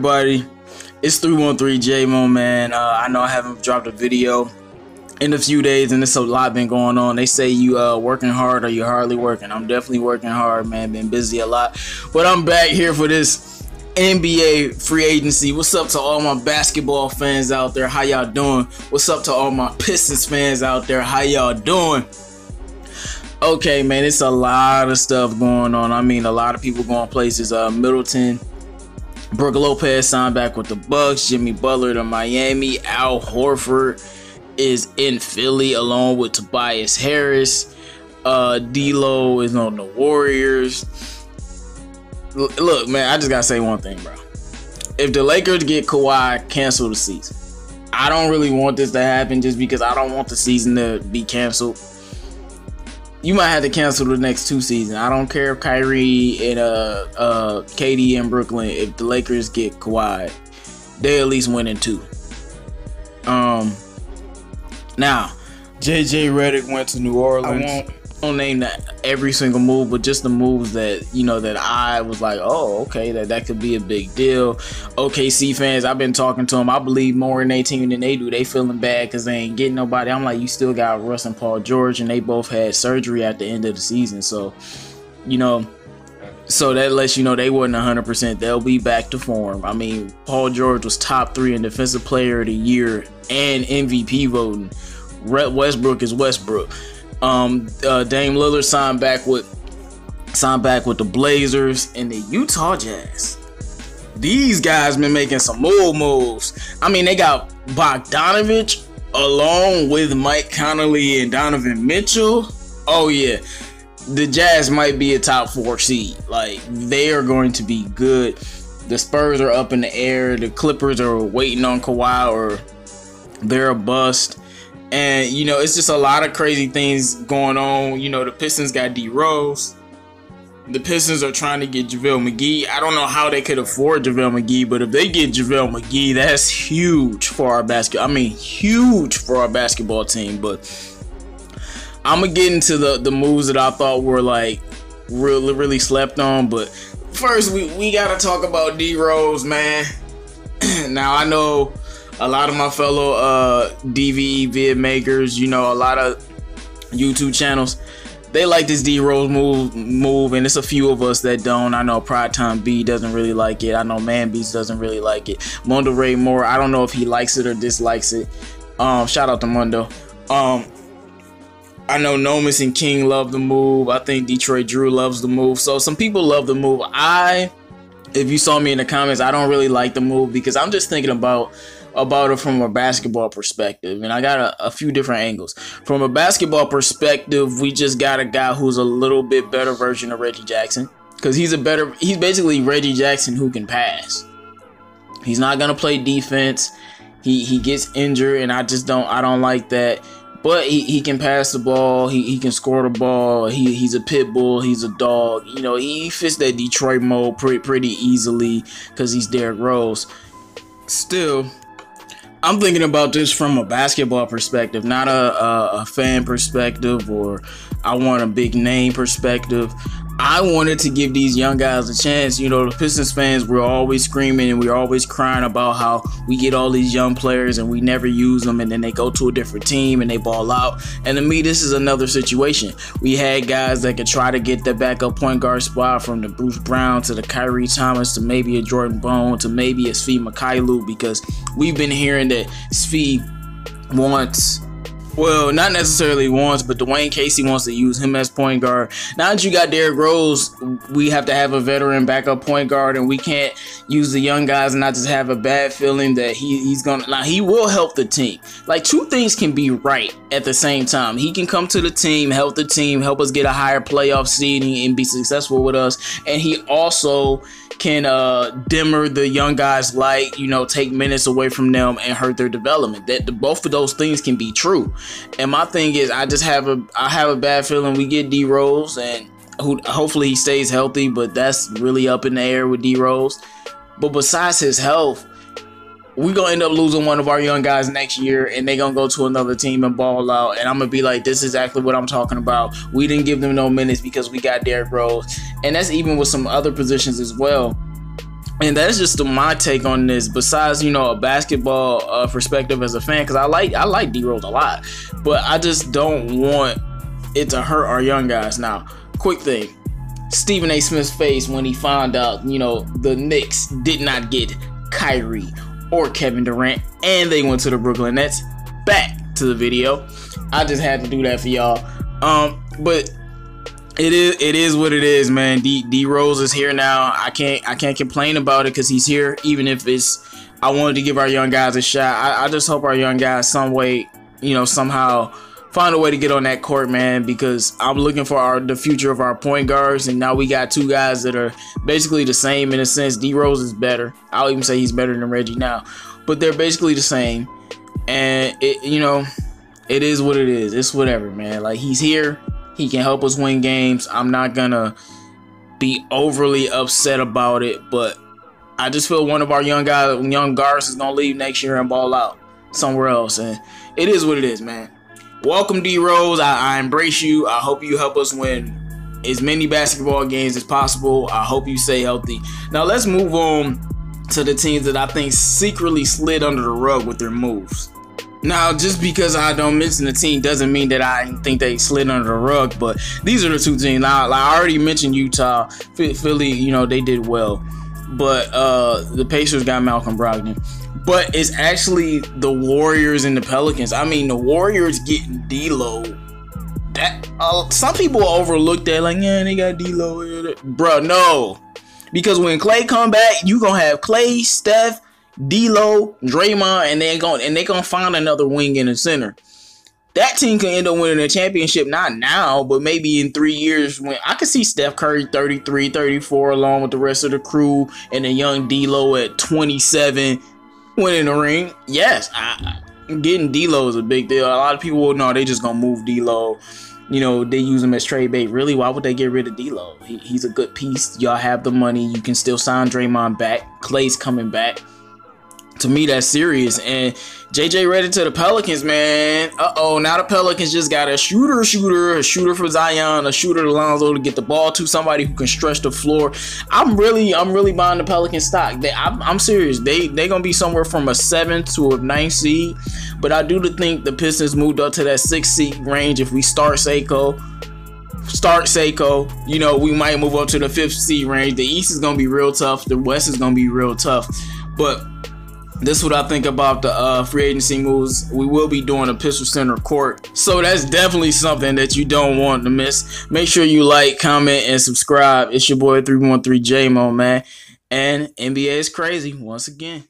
everybody? It's 313 J-Mo, man. I know I haven't dropped a video in a few days, and it's a lot been going on. They say you working hard or you hardly working. I'm definitely working hard, man. Been busy a lot, but I'm back here for this NBA free agency. What's up to all my basketball fans out there? How y'all doing? What's up to all my Pistons fans out there? How y'all doing? Okay, man, it's a lot of stuff going on. I mean, a lot of people going places. Middleton, Brook Lopez signed back with the Bucks. Jimmy Butler to Miami. Al Horford is in Philly along with Tobias Harris. D'Lo is on the Warriors. Look, man, I just gotta say one thing, bro. If the Lakers get Kawhi, cancel the season. I don't really want this to happen just because I don't want the season to be canceled. You might have to cancel the next 2 seasons. I don't care if Kyrie and KD in Brooklyn. If the Lakers get Kawhi, they at least win in 2. Now, JJ Redick went to New Orleans. I won't name that every single move, but just the moves that, you know, that I was like, oh, okay, that could be a big deal. OKC fans, I've been talking to them. I believe more in their team than they do. They feeling bad because they ain't getting nobody. I'm like, you still got Russ and Paul George, and they both had surgery at the end of the season. So, you know, so that lets you know they wasn't 100%. They'll be back to form. I mean, Paul George was top 3 in Defensive Player of the Year and MVP voting. Westbrook is Westbrook. Dame Lillard signed back with the Blazers and the Utah Jazz. These guys been making some moves. I mean, they got Bogdanovich along with Mike Conley and Donovan Mitchell. Oh yeah, the Jazz might be a top 4 seed. Like, they are going to be good. The Spurs are up in the air. The Clippers are waiting on Kawhi, or they're a bust. And, you know, it's just a lot of crazy things going on. You know, the Pistons got DROSE. The Pistons are trying to get JaVale McGee. I don't know how they could afford JaVale McGee, but if they get JaVale McGee, that's huge for our huge for our basketball team. But I'm going to get into the moves that I thought were, like, really slept on. But first, we got to talk about DROSE, man. Now, I know a lot of my fellow DVE vid makers, you know, a lot of YouTube channels, they like this DROSE move, and it's a few of us that don't. I know Pride Time B doesn't really like it. I know Man Beast doesn't really like it. Mondo Ray Moore, I don't know if he likes it or dislikes it. Shout out to Mondo. I know Nomis and King love the move. I think Detroit Drew loves the move. So some people love the move. If you saw me in the comments, I don't really like the move because I'm just thinking about it from a basketball perspective, and I got a few different angles. From a basketball perspective, we just got a guy who's a little bit better version of Reggie Jackson, because he's basically Reggie Jackson who can pass. He's not gonna play defense. He gets injured, and I don't like that. But he can pass the ball. He can score the ball. He's a pit bull. He's a dog. You know, he fits that Detroit mold pretty easily because he's Derrick Rose. Still, I'm thinking about this from a basketball perspective, not a fan perspective, or I want a big name perspective. I wanted to give these young guys a chance. You know, the Pistons fans were always screaming and we're always crying about how we get all these young players and we never use them, and then they go to a different team and they ball out. And to me, this is another situation. We had guys that could try to get the backup point guard spot, from the Bruce Brown to the Kyrie Thomas to maybe a Jordan Bone to maybe a Svi Mykhailiuk, because we've been hearing that Svi wants, well, not necessarily wants, but Dwayne Casey wants to use him as point guard. Now that you got Derrick Rose, we have to have a veteran backup point guard, and we can't use the young guys and not just have a bad feeling that he's gonna. Now, he will help the team. Like, 2 things can be right at the same time. He can come to the team, help us get a higher playoff seeding and be successful with us, and he also can dimmer the young guys, like, you know, take minutes away from them and hurt their development. Both of those things can be true. And my thing is, I have a bad feeling we get DROSE, and hopefully he stays healthy, but that's really up in the air with DROSE. But besides his health, we're going to end up losing one of our young guys next year, and they're going to go to another team and ball out. And I'm going to be like, this is exactly what I'm talking about. We didn't give them no minutes because we got Derrick Rose. And that's even with some other positions as well. And that's just my take on this. Besides, you know, a basketball perspective as a fan, because I like D-Rose a lot, but I just don't want it to hurt our young guys. Now, quick thing: Stephen A. Smith's face when he found out, you know, the Knicks did not get Kyrie or Kevin Durant, and they went to the Brooklyn Nets. Back to the video. I just had to do that for y'all. But it is what it is, man. D-Rose is here now. I can't complain about it because he's here. Even if I wanted to give our young guys a shot. I just hope our young guys some way, you know, somehow find a way to get on that court, man. Because I'm looking for the future of our point guards, and now we got two guys that are basically the same in a sense. D-Rose is better. I'll even say he's better than Reggie now, but they're basically the same. And you know, it is what it is. It's whatever, man. Like, he's here. He can help us win games. I'm not gonna be overly upset about it, but I just feel one of our young guards is gonna leave next year and ball out somewhere else. And it is what it is, man. Welcome, D-Rose. I embrace you. I hope you help us win as many basketball games as possible. I hope you stay healthy. Now let's move on to the teams that I think secretly slid under the rug with their moves. Now, just because I don't mention the team doesn't mean that I think they slid under the rug, but these are the two teams. Now, like I already mentioned Utah, Philly, you know, they did well, but the Pacers got Malcolm Brogdon. But it's actually the Warriors and the Pelicans. I mean, the Warriors getting D-Lo. That some people overlook that, like, yeah, they got D-Lo. Bro, no. Because when Klay come back, you gonna have Klay, Steph, D-Lo, Draymond, and they're gonna find another wing in the center. That team can end up winning a championship, not now, but maybe in 3 years. When I could see Steph Curry 33, 34 along with the rest of the crew, and a young D-Lo at 27 winning the ring. Yes, getting D-Lo is a big deal. A lot of people will know they just gonna move D-Lo. You know, they use him as trade bait. Really, why would they get rid of D-Lo? He's a good piece. Y'all have the money. You can still sign Draymond back. Klay's coming back. To me, that's serious. And JJ ready to the Pelicans, man. Now the Pelicans just got a shooter for Zion, a shooter to Lonzo to get the ball to, somebody who can stretch the floor. I'm really buying the Pelicans stock. I'm serious. They gonna be somewhere from a 7 to a 9 seed. But I do think the Pistons moved up to that 6 seed range. If we start Seiko, you know, we might move up to the 5th seed range. The East is gonna be real tough. The West is gonna be real tough. But this is what I think about the free agency moves. We will be doing a Pistol Center court, so that's definitely something that you don't want to miss. Make sure you like, comment, and subscribe. It's your boy 313 J-Mo, man. And NBA is crazy once again.